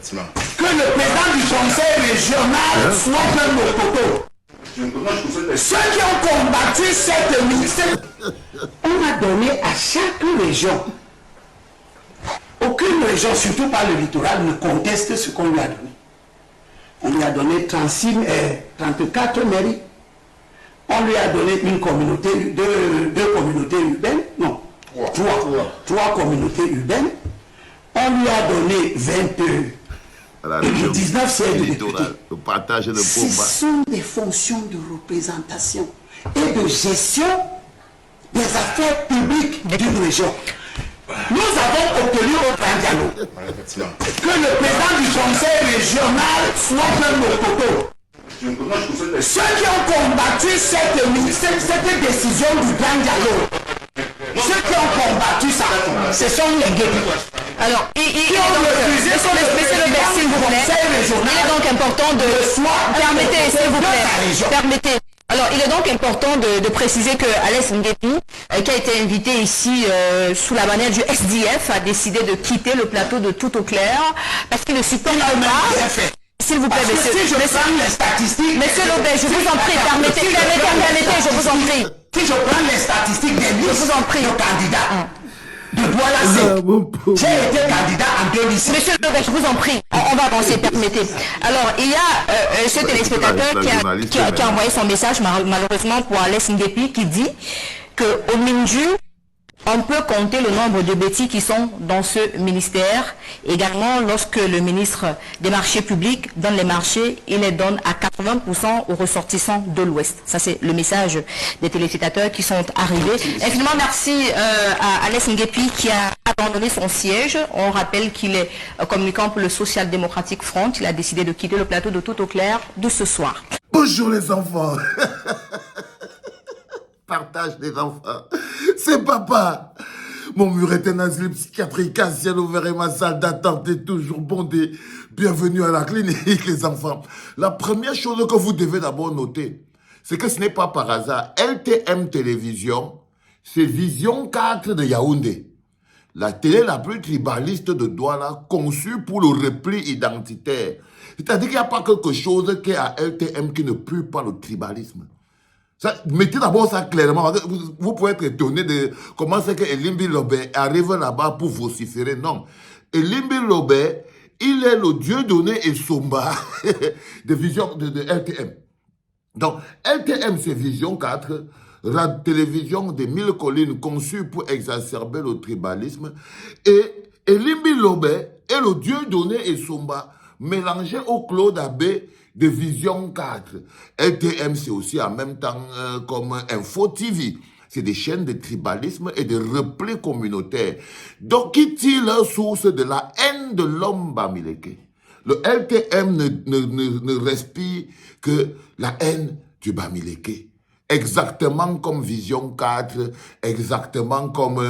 Que le président du conseil régional soit un opoto. Ceux qui ont combattu cette ministère, on a donné à chaque région. Aucune région, surtout pas le littoral, ne conteste ce qu'on lui a donné. On lui a donné 34 mairies. On lui a donné une communauté, deux communautés urbaines, non, trois communautés urbaines. On lui a donné 19 sièges de députés. Ce sont des fonctions de représentation et de gestion des affaires publiques d'une région. Nous avons obtenu au grand dialogue que le président du conseil régional soit un opoto. Ceux qui ont combattu cette décision du grand dialogue, ceux qui ont combattu ça, ce sont les guéris. Alors, monsieur le maire, s'il vous plaît, il est donc important de... Permettez, s'il vous plaît, permettez. Alors, il est donc important de préciser que Alex Nguepi, qui a été invité ici sous la bannière du SDF, a décidé de quitter le plateau de Tout au Clair parce qu'il ne supporte pas... S'il vous plaît, monsieur. Si je prends les statistiques... Monsieur Lobet, je vous en prie, permettez, je vous en prie. Si je prends les statistiques des listes, je vous en prie. Le candidat de Douala, j'ai été candidat en 2006. Monsieur Lobet, je vous en prie, on va avancer, permettez. Alors, il y a ce téléspectateur qui a envoyé son message, malheureusement pour Alex Nguepi, qui dit qu'au Minju, on peut compter le nombre de bêtis qui sont dans ce ministère. Également, lorsque le ministre des marchés publics donne les marchés, il les donne à 80% aux ressortissants de l'Ouest. Ça, c'est le message des téléspectateurs qui sont arrivés. Infiniment merci à Alex Nguepi qui a abandonné son siège. On rappelle qu'il est communicant pour le Social Democratic Front. Il a décidé de quitter le plateau de Tout au Clair de ce soir. Bonjour les enfants. Partage des enfants. C'est papa. Mon mur est un asile psychiatrique à ciel ouvert et ma salle d'attente est toujours bondée. Bienvenue à la clinique, les enfants. La première chose que vous devez d'abord noter, c'est que ce n'est pas par hasard. LTM Télévision, c'est Vision 4 de Yaoundé. La télé la plus tribaliste de Douala, conçue pour le repli identitaire. C'est-à-dire qu'il n'y a pas quelque chose qui est à LTM qui ne pue pas le tribalisme. Ça, mettez d'abord ça clairement. Vous pouvez être étonné de comment c'est que Elimbi Lobé arrive là-bas pour vociférer. Non. Elimbi Lobé, il est le dieu donné et Somba de Vision de LTM. Donc, LTM, c'est Vision 4, la télévision des 1000 collines conçue pour exacerber le tribalisme. Et Elimbi Lobé est le dieu donné et Somba mélangé au Claude Abbé de Vision 4. LTM, c'est aussi en même temps comme Info TV. C'est des chaînes de tribalisme et de repli communautaire. Donc, qui tire leur source de la haine de l'homme Bamileke. Le LTM ne respire que la haine du Bamileke. Exactement comme Vision 4, exactement comme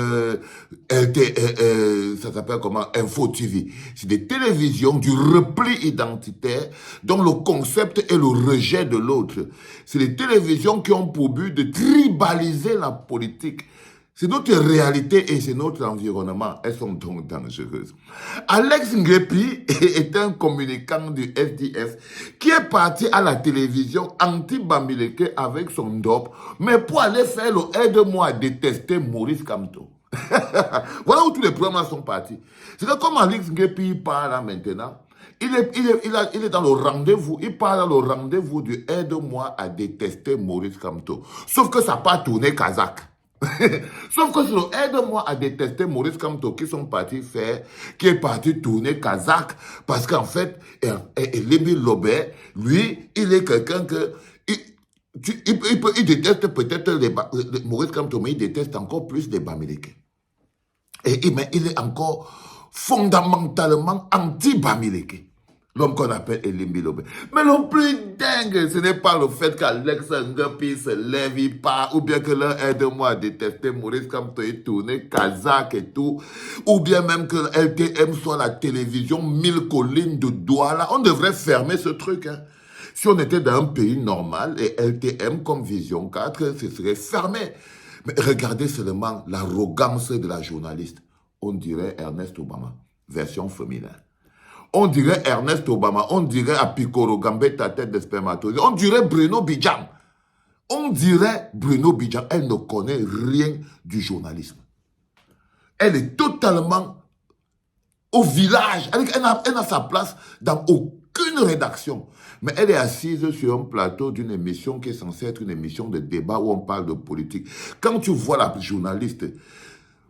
ça s'appelle comment Info TV. C'est des télévisions du repli identitaire dont le concept est le rejet de l'autre. C'est des télévisions qui ont pour but de tribaliser la politique. C'est notre réalité et c'est notre environnement. Elles sont donc dangereuses. Alex Nguepi est un communicant du SDF qui est parti à la télévision anti-Bamileke avec son dope, mais pour aller faire le aide-moi à détester Maurice Kamto. Voilà où tous les programmes sont partis. C'est que comme Alex Nguepi parle là maintenant, il est dans le rendez-vous, il parle dans le rendez-vous du aide-moi à détester Maurice Kamto. Sauf que ça n'a pas tourné kazakh. Sauf que c'est le aide-moi à détester Maurice Kamto qui sont partis faire, qui est parti tourner kazakh, parce qu'en fait, Elimbi Lobé, lui, il est quelqu'un que, il déteste peut-être Maurice Kamto, mais il déteste encore plus les Bamileke. Mais il est encore fondamentalement anti-Bamileke. L'homme qu'on appelle Elimbi Lobé. Mais le plus dingue, ce n'est pas le fait qu'Alex Nguepi se lève, il part, ou bien que l'un aide-moi à détester Maurice Kamto et tourner kazakh et tout, ou bien même que LTM soit la télévision 1000 collines de Douala. On devrait fermer ce truc, hein. Si on était dans un pays normal, et LTM comme Vision 4, ce serait fermé. Mais regardez seulement l'arrogance de la journaliste. On dirait Ernest Obama, version féminine. on dirait Ernest Obama, on dirait Apikoro Gambetta, tête de spermatozoïde, on dirait Bruno Bidjan. On dirait Bruno Bidjan, elle ne connaît rien du journalisme. Elle est totalement au village, elle a sa place dans aucune rédaction. Mais elle est assise sur un plateau d'une émission qui est censée être une émission de débat où on parle de politique. Quand tu vois la journaliste,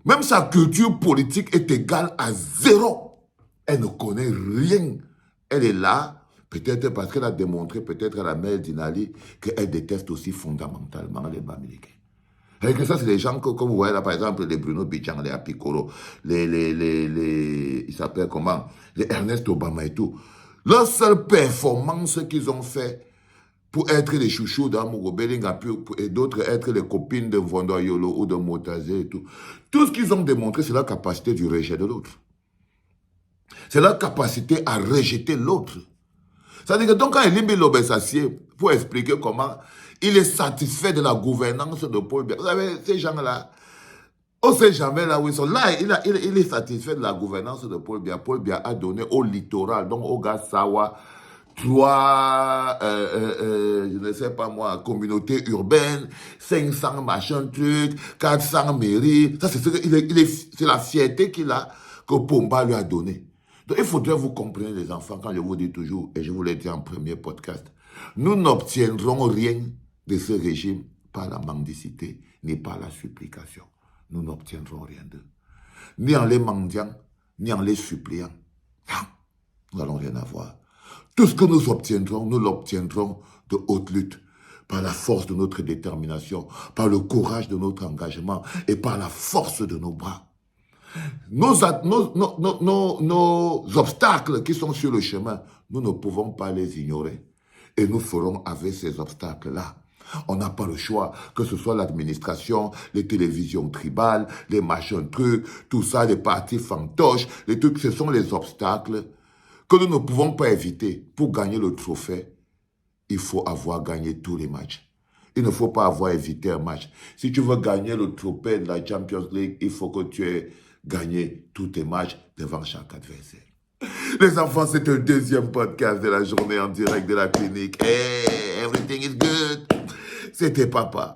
même sa culture politique est égale à zéro. Elle ne connaît rien. Elle est là, peut-être parce qu'elle a démontré, peut-être à la mère d'Inali, qu'elle déteste aussi fondamentalement les Bamileke. Et que ça, c'est les gens que, comme vous voyez là, par exemple, les Bruno Bidjan, les Apikoro, ils s'appellent comment? Les Ernest Obama et tout. Leur seule performance qu'ils ont fait pour être les chouchous d'Amogo Belinga et d'autres être les copines de Vondo Yolo ou de Motazé et tout. Tout ce qu'ils ont démontré, c'est la capacité du rejet de l'autre. C'est la capacité à rejeter l'autre. C'est-à-dire que donc quand Elimbi Lobe s'assied pour expliquer comment il est satisfait de la gouvernance de Paul Biya. Vous savez, ces gens-là, on ne sait jamais là où ils sont. Là, il est satisfait de la gouvernance de Paul Biya. Paul Biya a donné au littoral, donc au Gassawa, 3, je ne sais pas moi, communautés urbaines, 500 machin trucs, 400 mairies. Ça, c'est la fierté qu'il a que Pomba lui a donné. Donc, il faudrait vous comprendre, les enfants, quand je vous dis toujours, et je vous l'ai dit en premier podcast, nous n'obtiendrons rien de ce régime par la mendicité, ni par la supplication. Nous n'obtiendrons rien d'eux. Ni en les mendiant, ni en les suppliant. Non, nous n'allons rien avoir. Tout ce que nous obtiendrons, nous l'obtiendrons de haute lutte, par la force de notre détermination, par le courage de notre engagement et par la force de nos bras. Nos obstacles qui sont sur le chemin, nous ne pouvons pas les ignorer. Et nous ferons avec ces obstacles-là. On n'a pas le choix, que ce soit l'administration, les télévisions tribales, les machins trucs, tout ça, les partis fantoches, les trucs, ce sont les obstacles que nous ne pouvons pas éviter. Pour gagner le trophée, il faut avoir gagné tous les matchs. Il ne faut pas avoir évité un match. Si tu veux gagner le trophée de la Champions League, il faut que tu aies gagné tous tes matchs devant chaque adversaire. Les enfants, c'est le deuxième podcast de la journée en direct de la clinique. Hey, everything is good. C'était papa.